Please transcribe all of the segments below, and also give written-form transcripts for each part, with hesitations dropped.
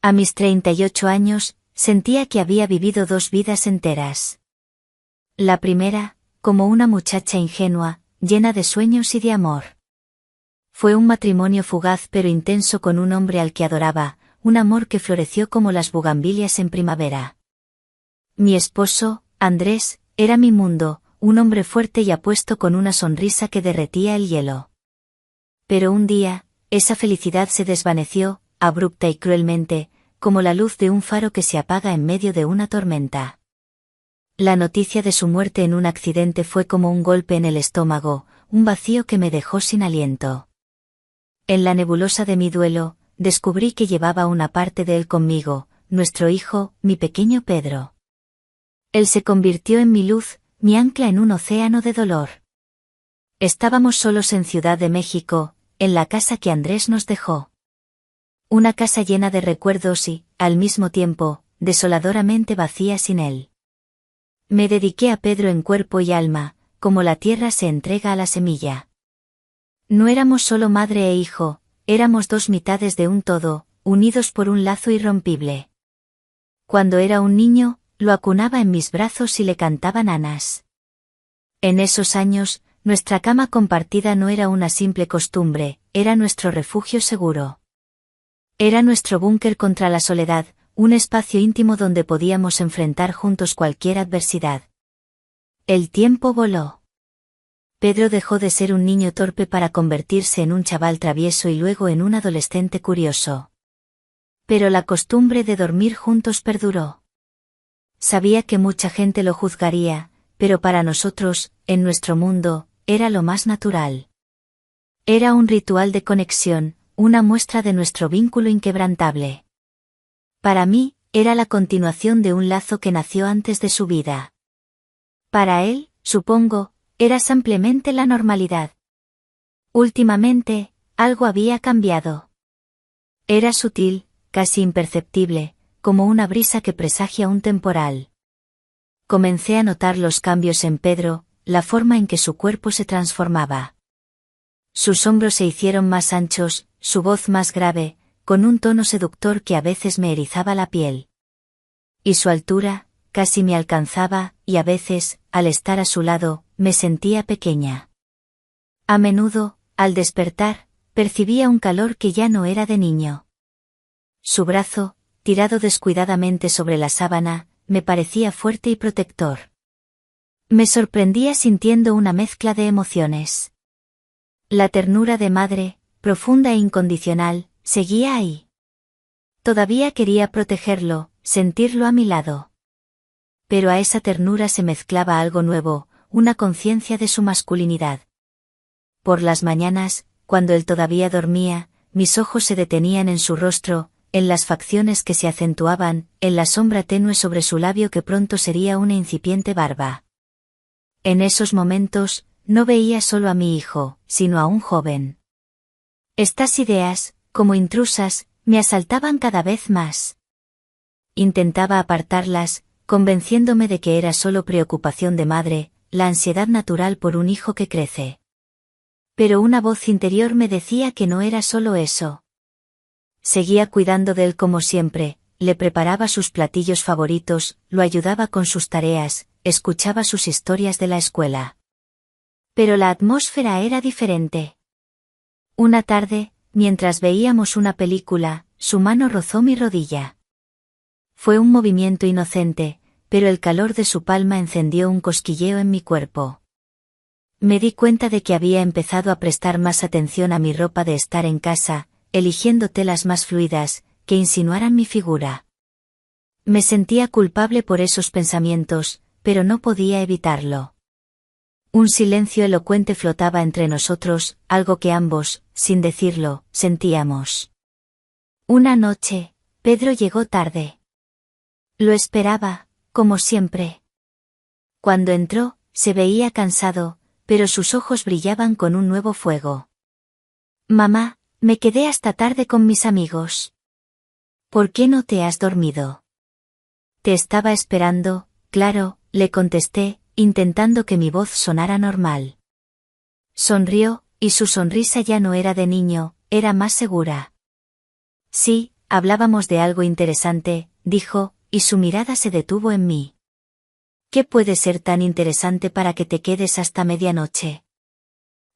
A mis 38 años, sentía que había vivido 2 vidas enteras. La primera, como una muchacha ingenua, llena de sueños y de amor. Fue un matrimonio fugaz pero intenso con un hombre al que adoraba, un amor que floreció como las bugambilias en primavera. Mi esposo, Andrés, era mi mundo, un hombre fuerte y apuesto con una sonrisa que derretía el hielo. Pero un día, esa felicidad se desvaneció, abrupta y cruelmente, como la luz de un faro que se apaga en medio de una tormenta. La noticia de su muerte en un accidente fue como un golpe en el estómago, un vacío que me dejó sin aliento. En la nebulosa de mi duelo, descubrí que llevaba una parte de él conmigo, nuestro hijo, mi pequeño Pedro. Él se convirtió en mi luz, mi ancla en un océano de dolor. Estábamos solos en Ciudad de México, en la casa que Andrés nos dejó. Una casa llena de recuerdos y, al mismo tiempo, desoladoramente vacía sin él. Me dediqué a Pedro en cuerpo y alma, como la tierra se entrega a la semilla. No éramos solo madre e hijo, éramos 2 mitades de un todo, unidos por un lazo irrompible. Cuando era un niño, lo acunaba en mis brazos y le cantaba nanas. En esos años, nuestra cama compartida no era una simple costumbre, era nuestro refugio seguro. Era nuestro búnker contra la soledad, un espacio íntimo donde podíamos enfrentar juntos cualquier adversidad. El tiempo voló. Pedro dejó de ser un niño torpe para convertirse en un chaval travieso y luego en un adolescente curioso. Pero la costumbre de dormir juntos perduró. Sabía que mucha gente lo juzgaría, pero para nosotros, en nuestro mundo, era lo más natural. Era un ritual de conexión, una muestra de nuestro vínculo inquebrantable. Para mí, era la continuación de un lazo que nació antes de su vida. Para él, supongo, era simplemente la normalidad. Últimamente, algo había cambiado. Era sutil, casi imperceptible, como una brisa que presagia un temporal. Comencé a notar los cambios en Pedro, la forma en que su cuerpo se transformaba. Sus hombros se hicieron más anchos, su voz más grave, con un tono seductor que a veces me erizaba la piel. Y su altura, casi me alcanzaba, y a veces, al estar a su lado, me sentía pequeña. A menudo, al despertar, percibía un calor que ya no era de niño. Su brazo, tirado descuidadamente sobre la sábana, me parecía fuerte y protector. Me sorprendía sintiendo una mezcla de emociones. La ternura de madre, profunda e incondicional, seguía ahí. Todavía quería protegerlo, sentirlo a mi lado. Pero a esa ternura se mezclaba algo nuevo, una conciencia de su masculinidad. Por las mañanas, cuando él todavía dormía, mis ojos se detenían en su rostro, en las facciones que se acentuaban, en la sombra tenue sobre su labio que pronto sería una incipiente barba. En esos momentos, no veía solo a mi hijo, sino a un joven. Estas ideas, como intrusas, me asaltaban cada vez más. Intentaba apartarlas, convenciéndome de que era solo preocupación de madre, la ansiedad natural por un hijo que crece. Pero una voz interior me decía que no era solo eso. Seguía cuidando de él como siempre, le preparaba sus platillos favoritos, lo ayudaba con sus tareas, escuchaba sus historias de la escuela. Pero la atmósfera era diferente. Una tarde, mientras veíamos una película, su mano rozó mi rodilla. Fue un movimiento inocente, pero el calor de su palma encendió un cosquilleo en mi cuerpo. Me di cuenta de que había empezado a prestar más atención a mi ropa de estar en casa, eligiendo telas más fluidas, que insinuaran mi figura. Me sentía culpable por esos pensamientos, pero no podía evitarlo. Un silencio elocuente flotaba entre nosotros, algo que ambos, sin decirlo, sentíamos. Una noche, Pedro llegó tarde. Lo esperaba, como siempre. Cuando entró, se veía cansado, pero sus ojos brillaban con un nuevo fuego. Mamá, me quedé hasta tarde con mis amigos. ¿Por qué no te has dormido? Te estaba esperando, claro, le contesté, intentando que mi voz sonara normal. Sonrió, y su sonrisa ya no era de niño, era más segura. Sí, hablábamos de algo interesante, dijo, y su mirada se detuvo en mí. ¿Qué puede ser tan interesante para que te quedes hasta medianoche?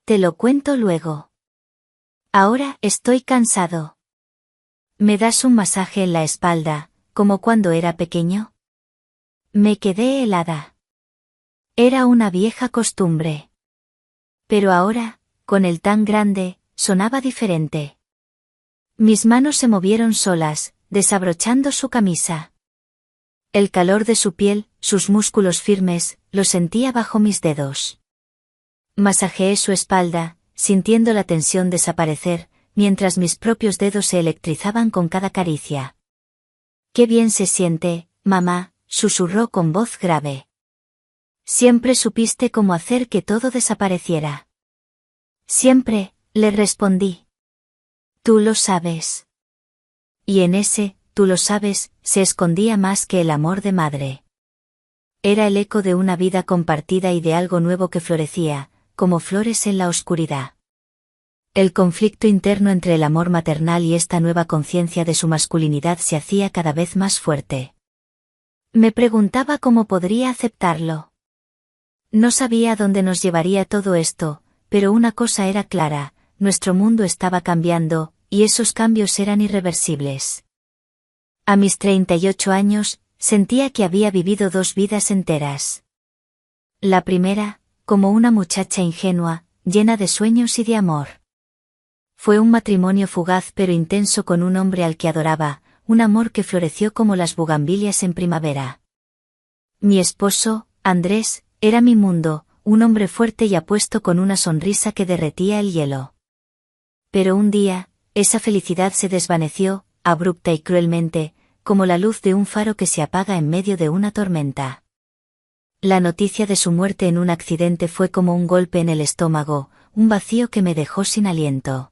Te lo cuento luego. Ahora estoy cansado. ¿Me das un masaje en la espalda, como cuando era pequeño? Me quedé helada. Era una vieja costumbre. Pero ahora, con él tan grande, sonaba diferente. Mis manos se movieron solas, desabrochando su camisa. El calor de su piel, sus músculos firmes, lo sentía bajo mis dedos. Masajeé su espalda, sintiendo la tensión desaparecer, mientras mis propios dedos se electrizaban con cada caricia. «Qué bien se siente, mamá», susurró con voz grave. «Siempre supiste cómo hacer que todo desapareciera». «Siempre», le respondí. «Tú lo sabes». Y en ese, tú lo sabes, se escondía más que el amor de madre. Era el eco de una vida compartida y de algo nuevo que florecía, como flores en la oscuridad. El conflicto interno entre el amor maternal y esta nueva conciencia de su masculinidad se hacía cada vez más fuerte. Me preguntaba cómo podría aceptarlo. No sabía a dónde nos llevaría todo esto, pero una cosa era clara, nuestro mundo estaba cambiando, y esos cambios eran irreversibles. A mis 38 años, sentía que había vivido 2 vidas enteras. La primera, como una muchacha ingenua, llena de sueños y de amor. Fue un matrimonio fugaz pero intenso con un hombre al que adoraba, un amor que floreció como las bugambilias en primavera. Mi esposo, Andrés, era mi mundo, un hombre fuerte y apuesto con una sonrisa que derretía el hielo. Pero un día, esa felicidad se desvaneció, abrupta y cruelmente, como la luz de un faro que se apaga en medio de una tormenta. La noticia de su muerte en un accidente fue como un golpe en el estómago, un vacío que me dejó sin aliento.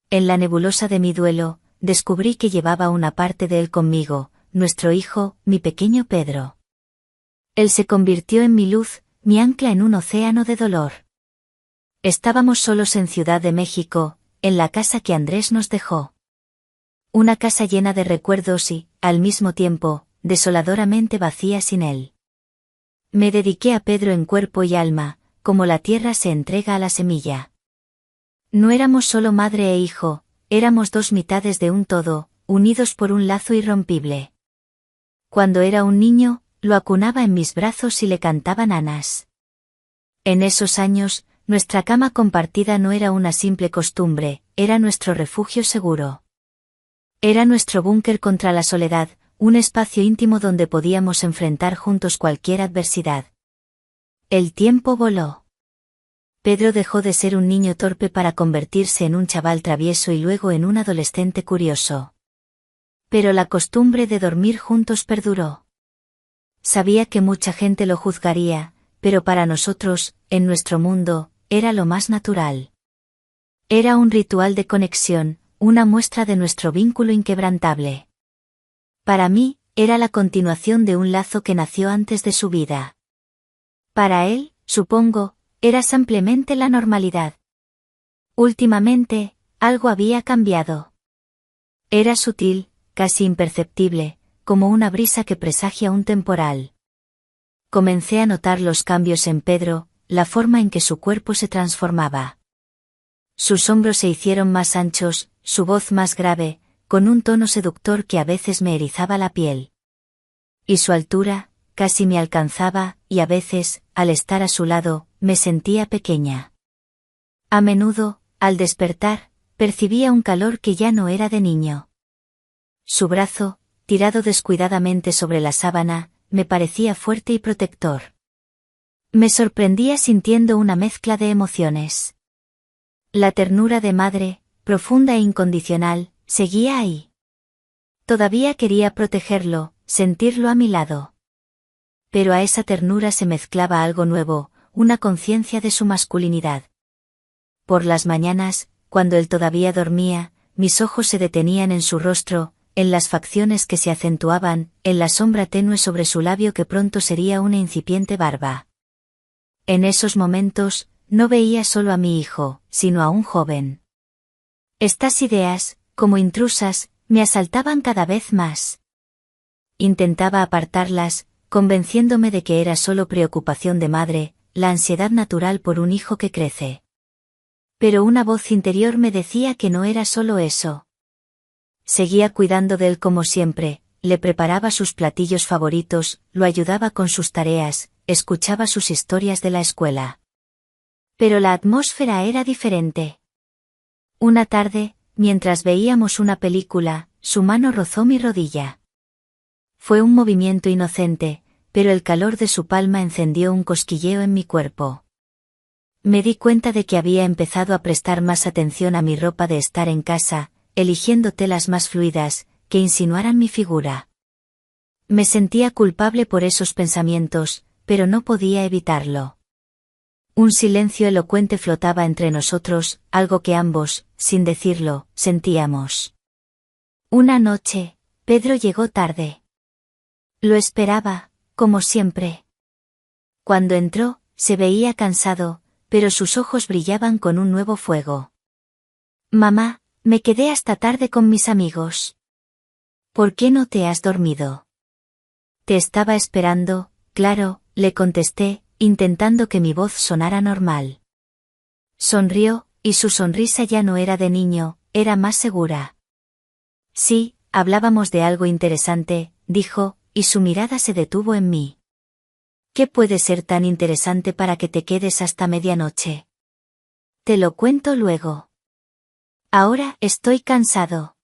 En la nebulosa de mi duelo, descubrí que llevaba una parte de él conmigo, nuestro hijo, mi pequeño Pedro. Él se convirtió en mi luz, mi ancla en un océano de dolor. Estábamos solos en Ciudad de México, en la casa que Andrés nos dejó. Una casa llena de recuerdos y, al mismo tiempo, desoladoramente vacía sin él. Me dediqué a Pedro en cuerpo y alma, como la tierra se entrega a la semilla. No éramos solo madre e hijo, éramos 2 mitades de un todo, unidos por un lazo irrompible. Cuando era un niño, lo acunaba en mis brazos y le cantaba nanas. En esos años, nuestra cama compartida no era una simple costumbre, era nuestro refugio seguro. Era nuestro búnker contra la soledad, un espacio íntimo donde podíamos enfrentar juntos cualquier adversidad. El tiempo voló. Pedro dejó de ser un niño torpe para convertirse en un chaval travieso y luego en un adolescente curioso. Pero la costumbre de dormir juntos perduró. Sabía que mucha gente lo juzgaría, pero para nosotros, en nuestro mundo, era lo más natural. Era un ritual de conexión, una muestra de nuestro vínculo inquebrantable. Para mí, era la continuación de un lazo que nació antes de su vida. Para él, supongo, era simplemente la normalidad. Últimamente, algo había cambiado. Era sutil, casi imperceptible, como una brisa que presagia un temporal. Comencé a notar los cambios en Pedro, la forma en que su cuerpo se transformaba. Sus hombros se hicieron más anchos, su voz más grave, con un tono seductor que a veces me erizaba la piel. Y su altura, casi me alcanzaba, y a veces, al estar a su lado, me sentía pequeña. A menudo, al despertar, percibía un calor que ya no era de niño. Su brazo, tirado descuidadamente sobre la sábana, me parecía fuerte y protector. Me sorprendía sintiendo una mezcla de emociones. La ternura de madre, profunda e incondicional, seguía ahí. Todavía quería protegerlo, sentirlo a mi lado. Pero a esa ternura se mezclaba algo nuevo, una conciencia de su masculinidad. Por las mañanas, cuando él todavía dormía, mis ojos se detenían en su rostro, en las facciones que se acentuaban, en la sombra tenue sobre su labio que pronto sería una incipiente barba. En esos momentos, no veía solo a mi hijo, sino a un joven. Estas ideas, como intrusas, me asaltaban cada vez más. Intentaba apartarlas, convenciéndome de que era solo preocupación de madre, la ansiedad natural por un hijo que crece. Pero una voz interior me decía que no era solo eso. Seguía cuidando de él como siempre, le preparaba sus platillos favoritos, lo ayudaba con sus tareas, escuchaba sus historias de la escuela. Pero la atmósfera era diferente. Una tarde, mientras veíamos una película, su mano rozó mi rodilla. Fue un movimiento inocente, pero el calor de su palma encendió un cosquilleo en mi cuerpo. Me di cuenta de que había empezado a prestar más atención a mi ropa de estar en casa, eligiendo telas más fluidas, que insinuaran mi figura. Me sentía culpable por esos pensamientos, pero no podía evitarlo. Un silencio elocuente flotaba entre nosotros, algo que ambos, sin decirlo, sentíamos. Una noche, Pedro llegó tarde. Lo esperaba, como siempre. Cuando entró, se veía cansado, pero sus ojos brillaban con un nuevo fuego. Mamá, me quedé hasta tarde con mis amigos. ¿Por qué no te has dormido? Te estaba esperando, claro, le contesté, intentando que mi voz sonara normal. Sonrió, y su sonrisa ya no era de niño, era más segura. Sí, hablábamos de algo interesante, dijo, y su mirada se detuvo en mí. ¿Qué puede ser tan interesante para que te quedes hasta medianoche? Te lo cuento luego. Ahora estoy cansado.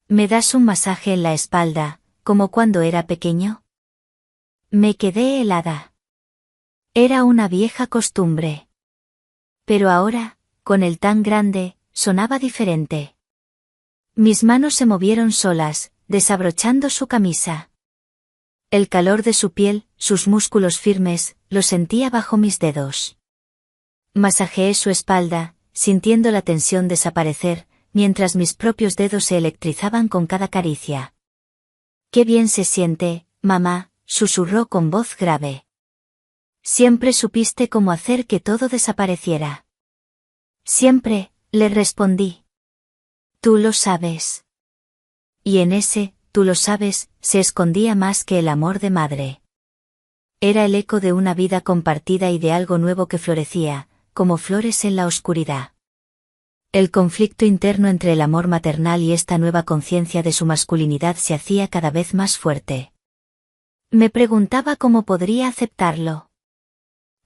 ¿Me das un masaje en la espalda, como cuando era pequeño? Me quedé helada. Era una vieja costumbre. Pero ahora, con él tan grande, sonaba diferente. Mis manos se movieron solas, desabrochando su camisa. El calor de su piel, sus músculos firmes, lo sentía bajo mis dedos. Masajeé su espalda, sintiendo la tensión desaparecer, mientras mis propios dedos se electrizaban con cada caricia. «Qué bien se siente, mamá», susurró con voz grave. «Siempre supiste cómo hacer que todo desapareciera». «Siempre», le respondí. «Tú lo sabes». Y en ese, tú lo sabes, se escondía más que el amor de madre. Era el eco de una vida compartida y de algo nuevo que florecía, como flores en la oscuridad. El conflicto interno entre el amor maternal y esta nueva conciencia de su masculinidad se hacía cada vez más fuerte. Me preguntaba cómo podría aceptarlo.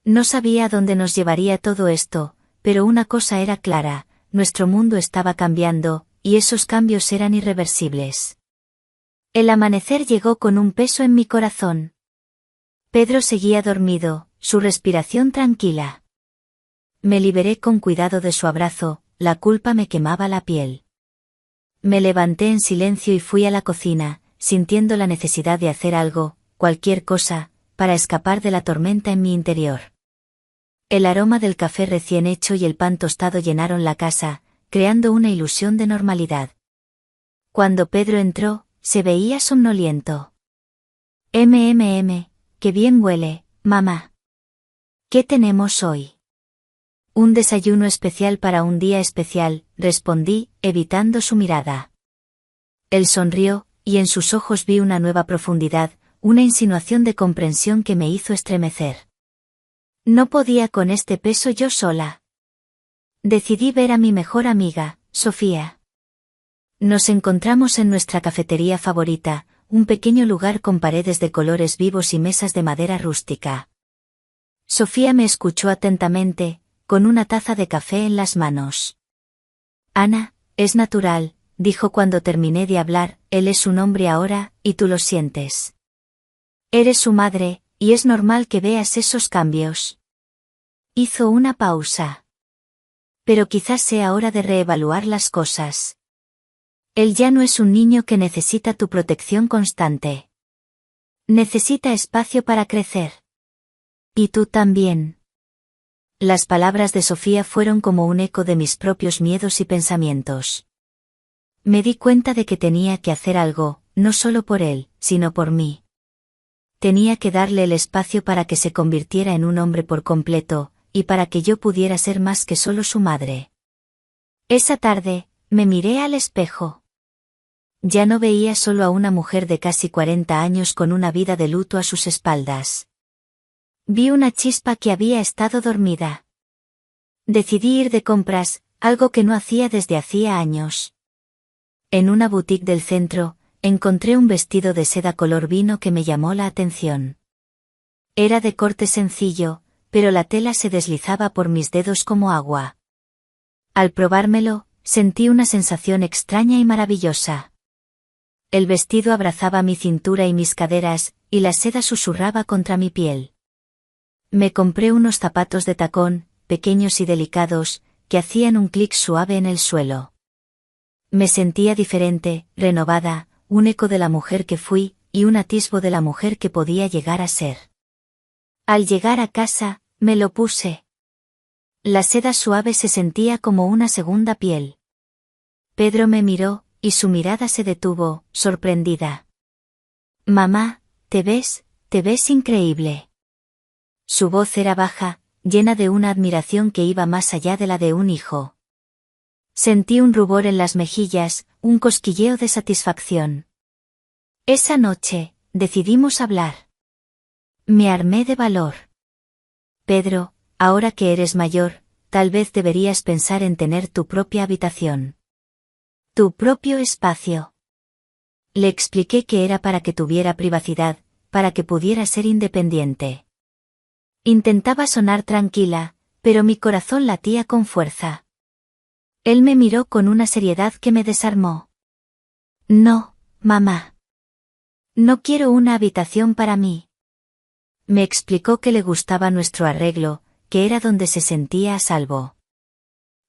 No sabía a dónde nos llevaría todo esto, pero una cosa era clara, nuestro mundo estaba cambiando, y esos cambios eran irreversibles. El amanecer llegó con un peso en mi corazón. Pedro seguía dormido, su respiración tranquila. Me liberé con cuidado de su abrazo, la culpa me quemaba la piel. Me levanté en silencio y fui a la cocina, sintiendo la necesidad de hacer algo, cualquier cosa, para escapar de la tormenta en mi interior. El aroma del café recién hecho y el pan tostado llenaron la casa, creando una ilusión de normalidad. Cuando Pedro entró, se veía somnoliento. Qué bien huele, mamá. ¿Qué tenemos hoy? Un desayuno especial para un día especial, respondí, evitando su mirada. Él sonrió, y en sus ojos vi una nueva profundidad, una insinuación de comprensión que me hizo estremecer. No podía con este peso yo sola. Decidí ver a mi mejor amiga, Sofía. Nos encontramos en nuestra cafetería favorita, un pequeño lugar con paredes de colores vivos y mesas de madera rústica. Sofía me escuchó atentamente, con una taza de café en las manos. Ana, es natural, dijo cuando terminé de hablar, él es un hombre ahora, y tú lo sientes. Eres su madre, y es normal que veas esos cambios. Hizo una pausa. Pero quizás sea hora de reevaluar las cosas. Él ya no es un niño que necesita tu protección constante. Necesita espacio para crecer. Y tú también. Las palabras de Sofía fueron como un eco de mis propios miedos y pensamientos. Me di cuenta de que tenía que hacer algo, no solo por él, sino por mí. Tenía que darle el espacio para que se convirtiera en un hombre por completo, y para que yo pudiera ser más que solo su madre. Esa tarde, me miré al espejo. Ya no veía solo a una mujer de casi 40 años con una vida de luto a sus espaldas. Vi una chispa que había estado dormida. Decidí ir de compras, algo que no hacía desde hacía años. En una boutique del centro, encontré un vestido de seda color vino que me llamó la atención. Era de corte sencillo, pero la tela se deslizaba por mis dedos como agua. Al probármelo, sentí una sensación extraña y maravillosa. El vestido abrazaba mi cintura y mis caderas, y la seda susurraba contra mi piel. Me compré unos zapatos de tacón, pequeños y delicados, que hacían un clic suave en el suelo. Me sentía diferente, renovada, un eco de la mujer que fui, y un atisbo de la mujer que podía llegar a ser. Al llegar a casa, me lo puse. La seda suave se sentía como una segunda piel. Pedro me miró, y su mirada se detuvo, sorprendida. «Mamá, te ves increíble». Su voz era baja, llena de una admiración que iba más allá de la de un hijo. Sentí un rubor en las mejillas, un cosquilleo de satisfacción. Esa noche, decidimos hablar. Me armé de valor. «Pedro, ahora que eres mayor, tal vez deberías pensar en tener tu propia habitación. Tu propio espacio». Le expliqué que era para que tuviera privacidad, para que pudiera ser independiente. Intentaba sonar tranquila, pero mi corazón latía con fuerza. Él me miró con una seriedad que me desarmó. «No, mamá. No quiero una habitación para mí». Me explicó que le gustaba nuestro arreglo, que era donde se sentía a salvo.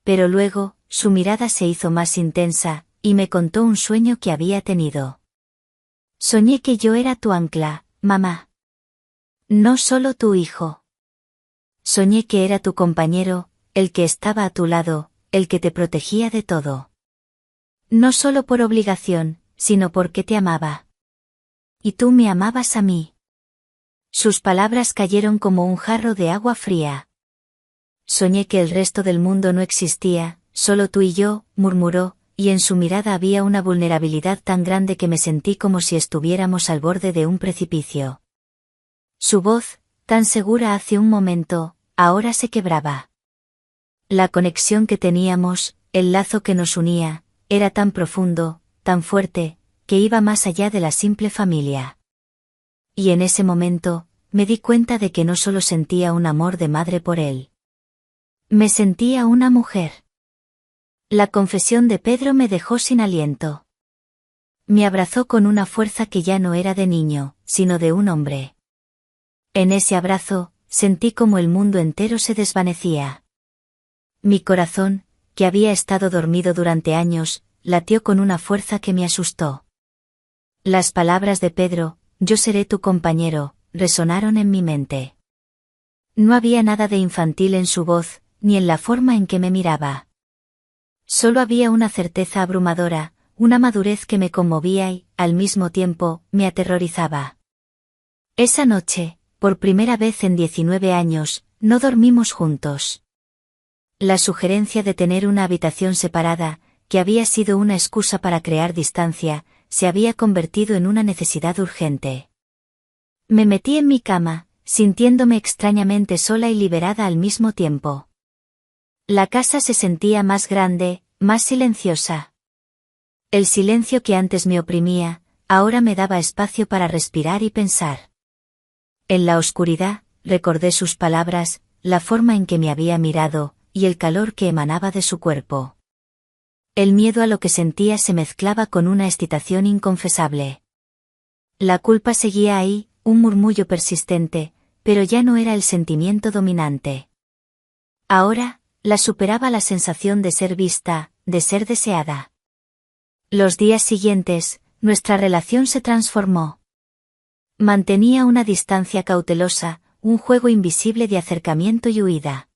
Pero luego, su mirada se hizo más intensa, y me contó un sueño que había tenido. «Soñé que yo era tu ancla, mamá. No solo tu hijo. Soñé que era tu compañero, el que estaba a tu lado, el que te protegía de todo. No solo por obligación, sino porque te amaba. Y tú me amabas a mí». Sus palabras cayeron como un jarro de agua fría. «Soñé que el resto del mundo no existía, solo tú y yo», murmuró, y en su mirada había una vulnerabilidad tan grande que me sentí como si estuviéramos al borde de un precipicio. Su voz, tan segura hace un momento, ahora se quebraba. La conexión que teníamos, el lazo que nos unía, era tan profundo, tan fuerte, que iba más allá de la simple familia. Y en ese momento, me di cuenta de que no solo sentía un amor de madre por él. Me sentía una mujer. La confesión de Pedro me dejó sin aliento. Me abrazó con una fuerza que ya no era de niño, sino de un hombre. En ese abrazo, sentí como el mundo entero se desvanecía. Mi corazón, que había estado dormido durante años, latió con una fuerza que me asustó. Las palabras de Pedro, «Yo seré tu compañero», resonaron en mi mente. No había nada de infantil en su voz, ni en la forma en que me miraba. Solo había una certeza abrumadora, una madurez que me conmovía y, al mismo tiempo, me aterrorizaba. Esa noche, por primera vez en 19 años, no dormimos juntos. La sugerencia de tener una habitación separada, que había sido una excusa para crear distancia, se había convertido en una necesidad urgente. Me metí en mi cama, sintiéndome extrañamente sola y liberada al mismo tiempo. La casa se sentía más grande, más silenciosa. El silencio que antes me oprimía, ahora me daba espacio para respirar y pensar. En la oscuridad, recordé sus palabras, la forma en que me había mirado, y el calor que emanaba de su cuerpo. El miedo a lo que sentía se mezclaba con una excitación inconfesable. La culpa seguía ahí, un murmullo persistente, pero ya no era el sentimiento dominante. Ahora, la superaba la sensación de ser vista, de ser deseada. Los días siguientes, nuestra relación se transformó. Mantenía una distancia cautelosa, un juego invisible de acercamiento y huida.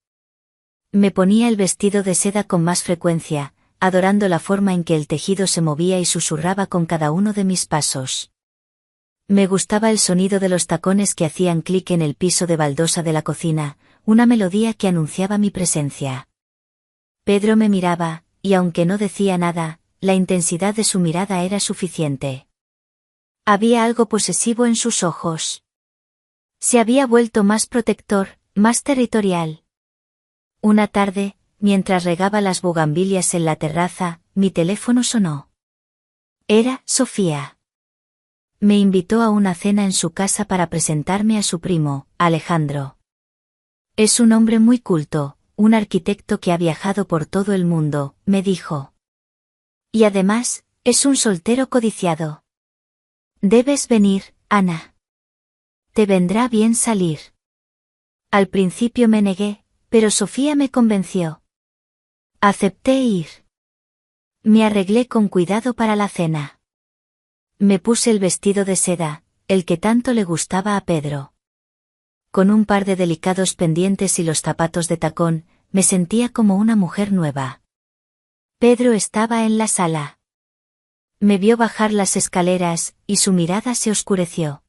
Me ponía el vestido de seda con más frecuencia, adorando la forma en que el tejido se movía y susurraba con cada uno de mis pasos. Me gustaba el sonido de los tacones que hacían clic en el piso de baldosa de la cocina, una melodía que anunciaba mi presencia. Pedro me miraba, y aunque no decía nada, la intensidad de su mirada era suficiente. Había algo posesivo en sus ojos. Se había vuelto más protector, más territorial. Una tarde, mientras regaba las bugambilias en la terraza, mi teléfono sonó. Era Sofía. Me invitó a una cena en su casa para presentarme a su primo, Alejandro. Es un hombre muy culto, un arquitecto que ha viajado por todo el mundo, me dijo. Y además, es un soltero codiciado. Debes venir, Ana. Te vendrá bien salir. Al principio me negué, pero Sofía me convenció. Acepté ir. Me arreglé con cuidado para la cena. Me puse el vestido de seda, el que tanto le gustaba a Pedro. Con un par de delicados pendientes y los zapatos de tacón, me sentía como una mujer nueva. Pedro estaba en la sala. Me vio bajar las escaleras, y su mirada se oscureció.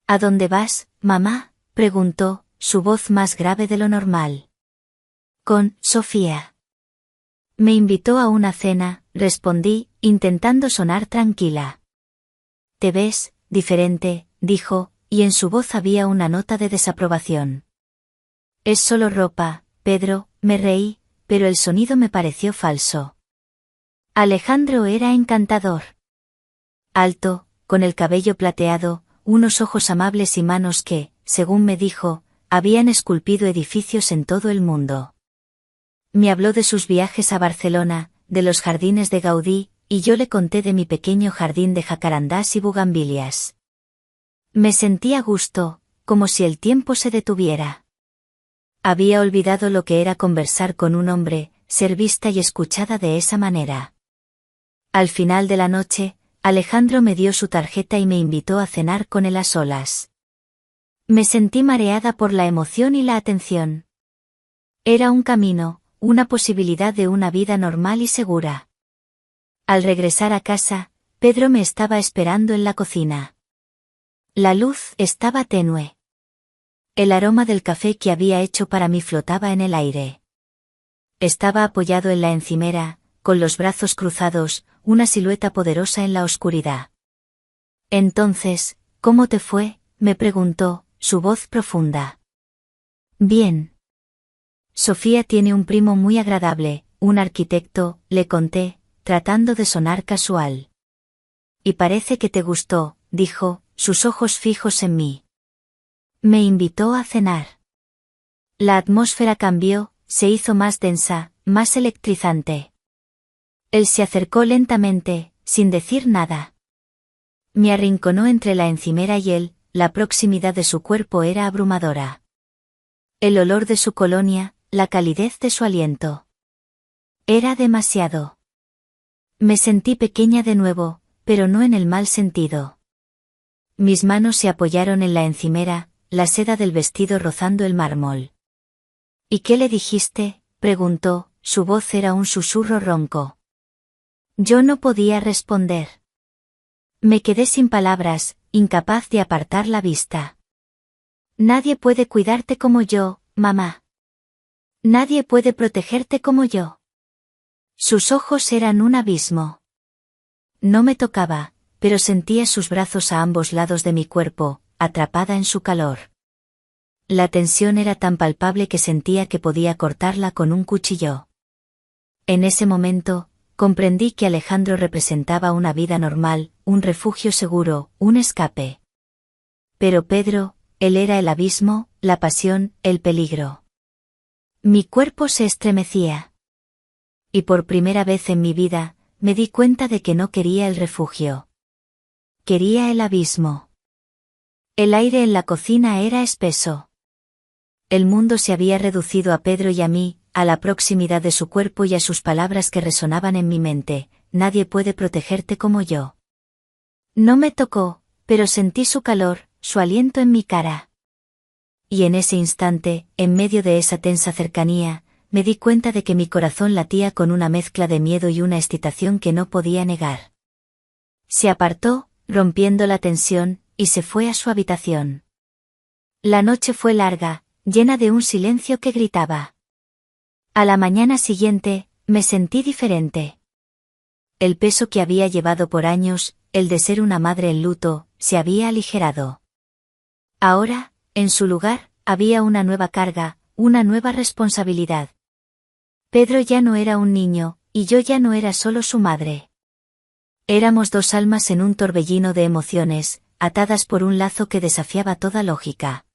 ¿A dónde vas, mamá?, preguntó, su voz más grave de lo normal. Con Sofía. Me invitó a una cena, respondí, intentando sonar tranquila. Te ves diferente, dijo, y en su voz había una nota de desaprobación. Es solo ropa, Pedro, me reí, pero el sonido me pareció falso. Alejandro era encantador. Alto, con el cabello plateado, unos ojos amables y manos que, según me dijo, habían esculpido edificios en todo el mundo. Me habló de sus viajes a Barcelona, de los jardines de Gaudí, y yo le conté de mi pequeño jardín de jacarandás y bugambilias. Me sentí a gusto, como si el tiempo se detuviera. Había olvidado lo que era conversar con un hombre, ser vista y escuchada de esa manera. Al final de la noche, Alejandro me dio su tarjeta y me invitó a cenar con él a solas. Me sentí mareada por la emoción y la atención. Era un camino, una posibilidad de una vida normal y segura. Al regresar a casa, Pedro me estaba esperando en la cocina. La luz estaba tenue. El aroma del café que había hecho para mí flotaba en el aire. Estaba apoyado en la encimera, con los brazos cruzados, una silueta poderosa en la oscuridad. Entonces, ¿cómo te fue?, me preguntó, su voz profunda. Bien. Sofía tiene un primo muy agradable, un arquitecto, le conté, tratando de sonar casual. Y parece que te gustó, dijo, sus ojos fijos en mí. Me invitó a cenar. La atmósfera cambió, se hizo más densa, más electrizante. Él se acercó lentamente, sin decir nada. Me arrinconó entre la encimera y él, la proximidad de su cuerpo era abrumadora. El olor de su colonia, la calidez de su aliento. Era demasiado. Me sentí pequeña de nuevo, pero no en el mal sentido. Mis manos se apoyaron en la encimera, la seda del vestido rozando el mármol. ¿Y qué le dijiste?, preguntó, su voz era un susurro ronco. Yo no podía responder. Me quedé sin palabras, incapaz de apartar la vista. Nadie puede cuidarte como yo, mamá. Nadie puede protegerte como yo. Sus ojos eran un abismo. No me tocaba, pero sentía sus brazos a ambos lados de mi cuerpo, atrapada en su calor. La tensión era tan palpable que sentía que podía cortarla con un cuchillo. En ese momento, comprendí que Alejandro representaba una vida normal, un refugio seguro, un escape. Pero Pedro, él era el abismo, la pasión, el peligro. Mi cuerpo se estremecía. Y por primera vez en mi vida, me di cuenta de que no quería el refugio. Quería el abismo. El aire en la cocina era espeso. El mundo se había reducido a Pedro y a mí, a la proximidad de su cuerpo y a sus palabras que resonaban en mi mente, nadie puede protegerte como yo. No me tocó, pero sentí su calor, su aliento en mi cara. Y en ese instante, en medio de esa tensa cercanía, me di cuenta de que mi corazón latía con una mezcla de miedo y una excitación que no podía negar. Se apartó, rompiendo la tensión, y se fue a su habitación. La noche fue larga, llena de un silencio que gritaba. A la mañana siguiente, me sentí diferente. El peso que había llevado por años, el de ser una madre en luto, se había aligerado. Ahora, en su lugar, había una nueva carga, una nueva responsabilidad. Pedro ya no era un niño, y yo ya no era solo su madre. Éramos dos almas en un torbellino de emociones, atadas por un lazo que desafiaba toda lógica.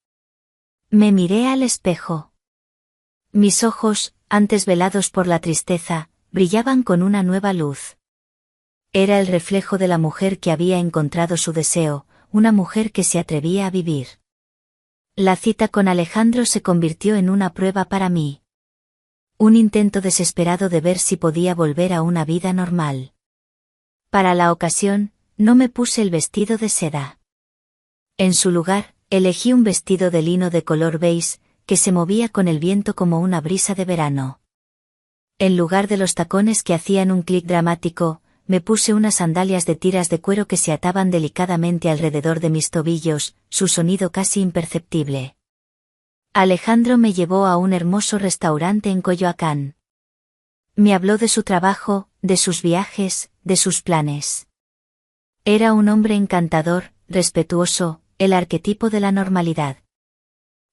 Me miré al espejo. Mis ojos, antes velados por la tristeza, brillaban con una nueva luz. Era el reflejo de la mujer que había encontrado su deseo, una mujer que se atrevía a vivir. La cita con Alejandro se convirtió en una prueba para mí. Un intento desesperado de ver si podía volver a una vida normal. Para la ocasión, no me puse el vestido de seda. En su lugar, elegí un vestido de lino de color beige, que se movía con el viento como una brisa de verano. En lugar de los tacones que hacían un clic dramático, me puse unas sandalias de tiras de cuero que se ataban delicadamente alrededor de mis tobillos, su sonido casi imperceptible. Alejandro me llevó a un hermoso restaurante en Coyoacán. Me habló de su trabajo, de sus viajes, de sus planes. Era un hombre encantador, respetuoso, el arquetipo de la normalidad.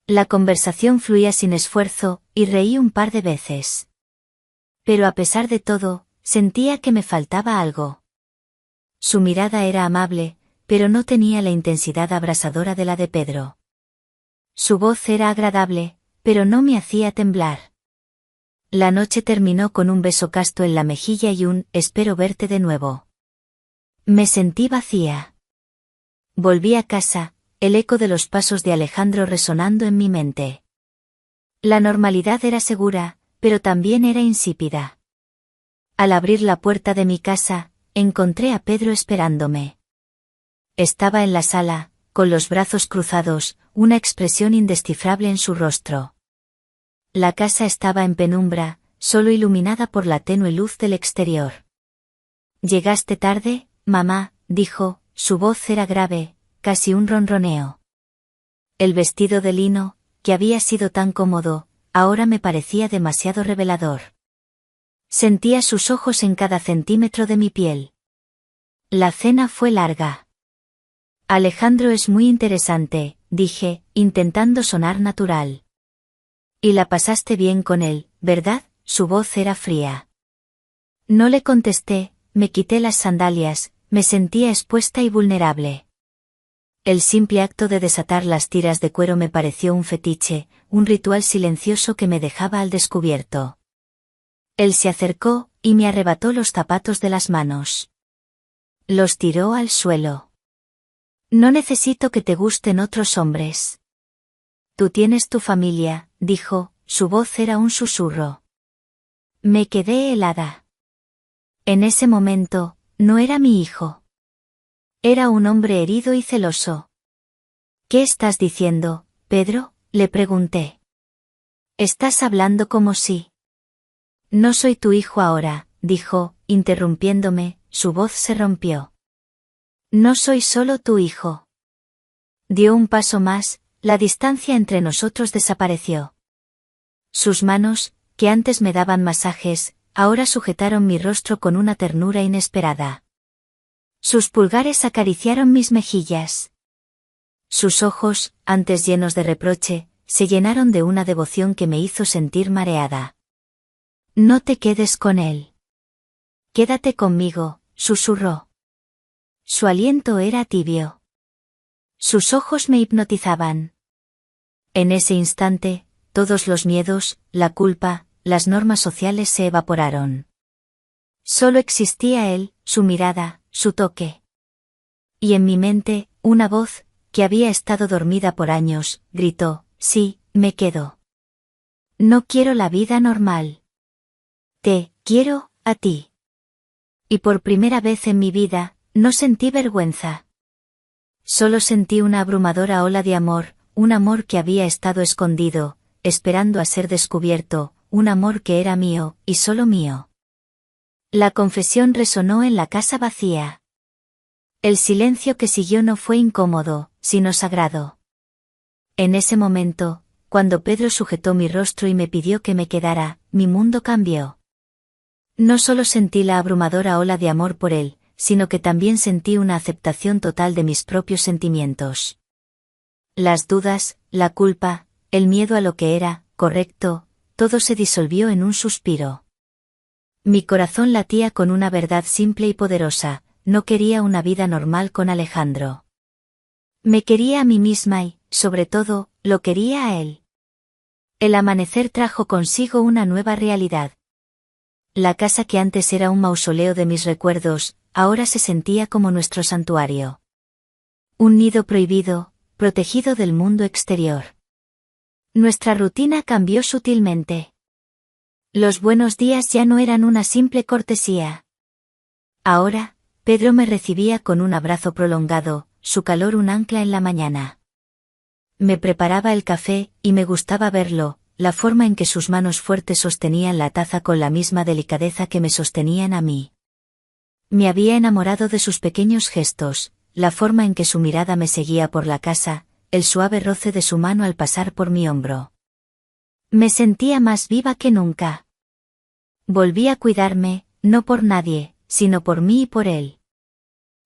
La conversación fluía sin esfuerzo, y reí un par de veces. Pero a pesar de todo, sentía que me faltaba algo. Su mirada era amable, pero no tenía la intensidad abrasadora de la de Pedro. Su voz era agradable, pero no me hacía temblar. La noche terminó con un beso casto en la mejilla y un «espero verte de nuevo». Me sentí vacía. Volví a casa, el eco de los pasos de Alejandro resonando en mi mente. La normalidad era segura, pero también era insípida. Al abrir la puerta de mi casa, encontré a Pedro esperándome. Estaba en la sala, con los brazos cruzados, una expresión indescifrable en su rostro. La casa estaba en penumbra, solo iluminada por la tenue luz del exterior. «Llegaste tarde, mamá», dijo, su voz era grave, casi un ronroneo. El vestido de lino, que había sido tan cómodo, ahora me parecía demasiado revelador. Sentía sus ojos en cada centímetro de mi piel. La cena fue larga. Alejandro es muy interesante, dije, intentando sonar natural. Y la pasaste bien con él, ¿verdad? Su voz era fría. No le contesté, me quité las sandalias, me sentía expuesta y vulnerable. El simple acto de desatar las tiras de cuero me pareció un fetiche, un ritual silencioso que me dejaba al descubierto. Él se acercó, y me arrebató los zapatos de las manos. Los tiró al suelo. «No necesito que te gusten otros hombres. Tú tienes tu familia», dijo, su voz era un susurro. Me quedé helada. En ese momento, no era mi hijo. Era un hombre herido y celoso. «¿Qué estás diciendo, Pedro?», le pregunté. «Estás hablando como si...». «No soy tu hijo ahora», dijo, interrumpiéndome, su voz se rompió. «No soy solo tu hijo». Dio un paso más, la distancia entre nosotros desapareció. Sus manos, que antes me daban masajes, ahora sujetaron mi rostro con una ternura inesperada. Sus pulgares acariciaron mis mejillas. Sus ojos, antes llenos de reproche, se llenaron de una devoción que me hizo sentir mareada. «No te quedes con él. Quédate conmigo», susurró. Su aliento era tibio. Sus ojos me hipnotizaban. En ese instante, todos los miedos, la culpa, las normas sociales se evaporaron. Solo existía él, su mirada, su toque. Y en mi mente, una voz, que había estado dormida por años, gritó: «Sí, me quedo. No quiero la vida normal. Te quiero, a ti». Y por primera vez en mi vida, no sentí vergüenza. Solo sentí una abrumadora ola de amor, un amor que había estado escondido, esperando a ser descubierto, un amor que era mío, y solo mío. La confesión resonó en la casa vacía. El silencio que siguió no fue incómodo, sino sagrado. En ese momento, cuando Pedro sujetó mi rostro y me pidió que me quedara, mi mundo cambió. No solo sentí la abrumadora ola de amor por él, sino que también sentí una aceptación total de mis propios sentimientos. Las dudas, la culpa, el miedo a lo que era correcto, todo se disolvió en un suspiro. Mi corazón latía con una verdad simple y poderosa: no quería una vida normal con Alejandro. Me quería a mí misma y, sobre todo, lo quería a él. El amanecer trajo consigo una nueva realidad. La casa que antes era un mausoleo de mis recuerdos, ahora se sentía como nuestro santuario. Un nido prohibido, protegido del mundo exterior. Nuestra rutina cambió sutilmente. Los buenos días ya no eran una simple cortesía. Ahora, Pedro me recibía con un abrazo prolongado, su calor un ancla en la mañana. Me preparaba el café, y me gustaba verlo, la forma en que sus manos fuertes sostenían la taza con la misma delicadeza que me sostenían a mí. Me había enamorado de sus pequeños gestos, la forma en que su mirada me seguía por la casa, el suave roce de su mano al pasar por mi hombro. Me sentía más viva que nunca. Volví a cuidarme, no por nadie, sino por mí y por él.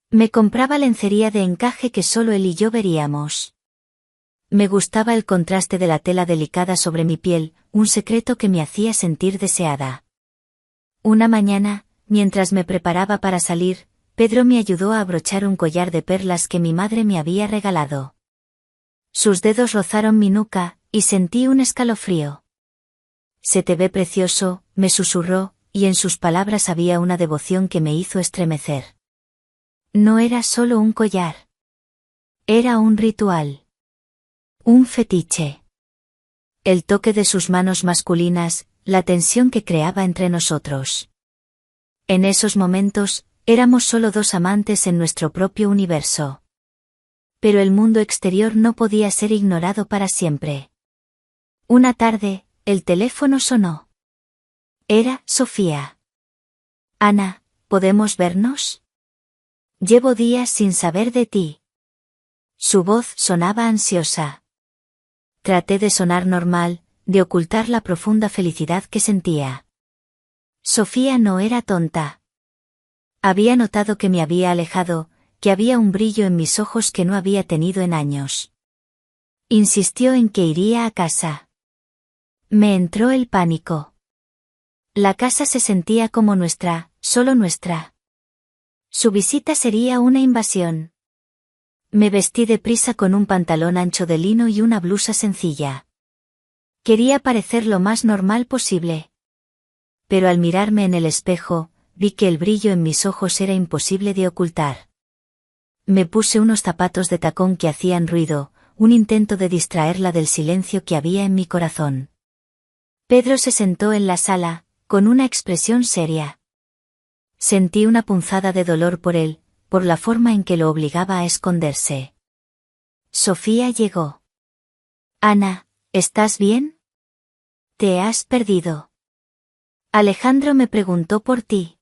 Me compraba lencería de encaje que solo él y yo veríamos. Me gustaba el contraste de la tela delicada sobre mi piel, un secreto que me hacía sentir deseada. Una mañana, mientras me preparaba para salir, Pedro me ayudó a abrochar un collar de perlas que mi madre me había regalado. Sus dedos rozaron mi nuca, y sentí un escalofrío. «Se te ve precioso», me susurró, y en sus palabras había una devoción que me hizo estremecer. No era solo un collar. Era un ritual. Un fetiche. El toque de sus manos masculinas, la tensión que creaba entre nosotros. En esos momentos, éramos solo dos amantes en nuestro propio universo. Pero el mundo exterior no podía ser ignorado para siempre. Una tarde, el teléfono sonó. Era Sofía. «Ana, ¿podemos vernos? Llevo días sin saber de ti». Su voz sonaba ansiosa. Traté de sonar normal, de ocultar la profunda felicidad que sentía. Sofía no era tonta. Había notado que me había alejado, que había un brillo en mis ojos que no había tenido en años. Insistió en que iría a casa. Me entró el pánico. La casa se sentía como nuestra, solo nuestra. Su visita sería una invasión. Me vestí deprisa con un pantalón ancho de lino y una blusa sencilla. Quería parecer lo más normal posible. Pero al mirarme en el espejo, vi que el brillo en mis ojos era imposible de ocultar. Me puse unos zapatos de tacón que hacían ruido, un intento de distraerla del silencio que había en mi corazón. Pedro se sentó en la sala, con una expresión seria. Sentí una punzada de dolor por él, por la forma en que lo obligaba a esconderse. Sofía llegó. «Ana, ¿estás bien? ¿Te has perdido? Alejandro me preguntó por ti».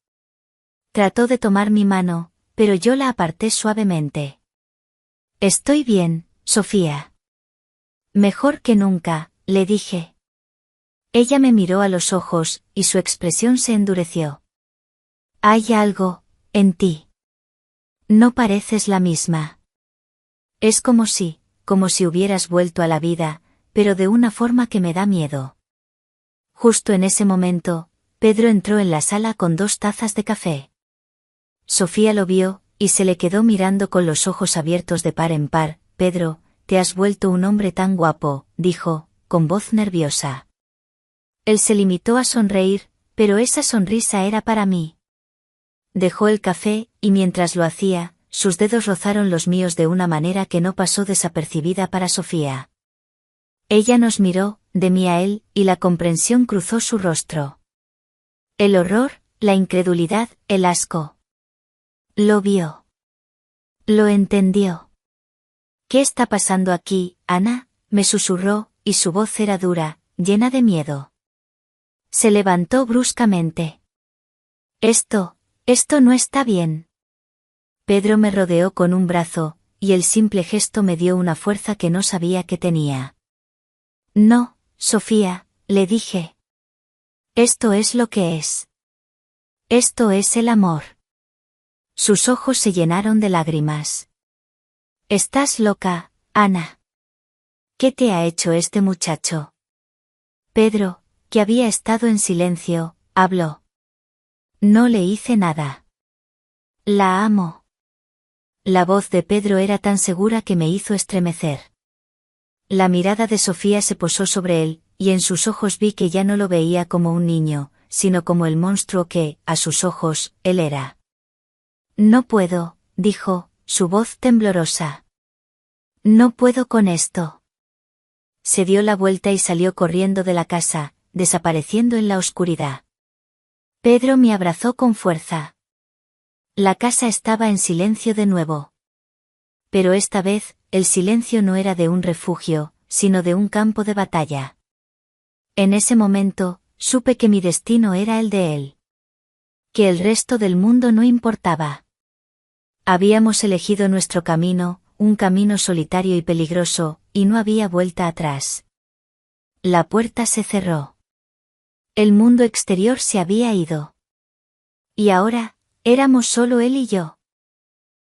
Trató de tomar mi mano, pero yo la aparté suavemente. «Estoy bien, Sofía». «Mejor que nunca», le dije. Ella me miró a los ojos, y su expresión se endureció. «Hay algo, en ti. No pareces la misma. Es como si hubieras vuelto a la vida, pero de una forma que me da miedo». Justo en ese momento, Pedro entró en la sala con 2 tazas de café. Sofía lo vio, y se le quedó mirando con los ojos abiertos de par en par. «Pedro, te has vuelto un hombre tan guapo», dijo, con voz nerviosa. Él se limitó a sonreír, pero esa sonrisa era para mí. Dejó el café, y mientras lo hacía, sus dedos rozaron los míos de una manera que no pasó desapercibida para Sofía. Ella nos miró, de mí a él, y la comprensión cruzó su rostro. El horror, la incredulidad, el asco. Lo vio. Lo entendió. «¿Qué está pasando aquí, Ana?», me susurró, y su voz era dura, llena de miedo. Se levantó bruscamente. Esto no está bien». Pedro me rodeó con un brazo, y el simple gesto me dio una fuerza que no sabía que tenía. «No, Sofía», le dije. «Esto es lo que es». Esto es el amor. Sus ojos se llenaron de lágrimas. Estás loca, Ana. ¿Qué te ha hecho este muchacho? Pedro, que había estado en silencio, habló. No le hice nada. La amo. La voz de Pedro era tan segura que me hizo estremecer. La mirada de Sofía se posó sobre él, y en sus ojos vi que ya no lo veía como un niño, sino como el monstruo que, a sus ojos, él era. No puedo, dijo, su voz temblorosa. No puedo con esto. Se dio la vuelta y salió corriendo de la casa, desapareciendo en la oscuridad. Pedro me abrazó con fuerza. La casa estaba en silencio de nuevo. Pero esta vez, el silencio no era de un refugio, sino de un campo de batalla. En ese momento, supe que mi destino era el de él. Que el resto del mundo no importaba. Habíamos elegido nuestro camino, un camino solitario y peligroso, y no había vuelta atrás. La puerta se cerró. El mundo exterior se había ido. Y ahora, éramos solo él y yo.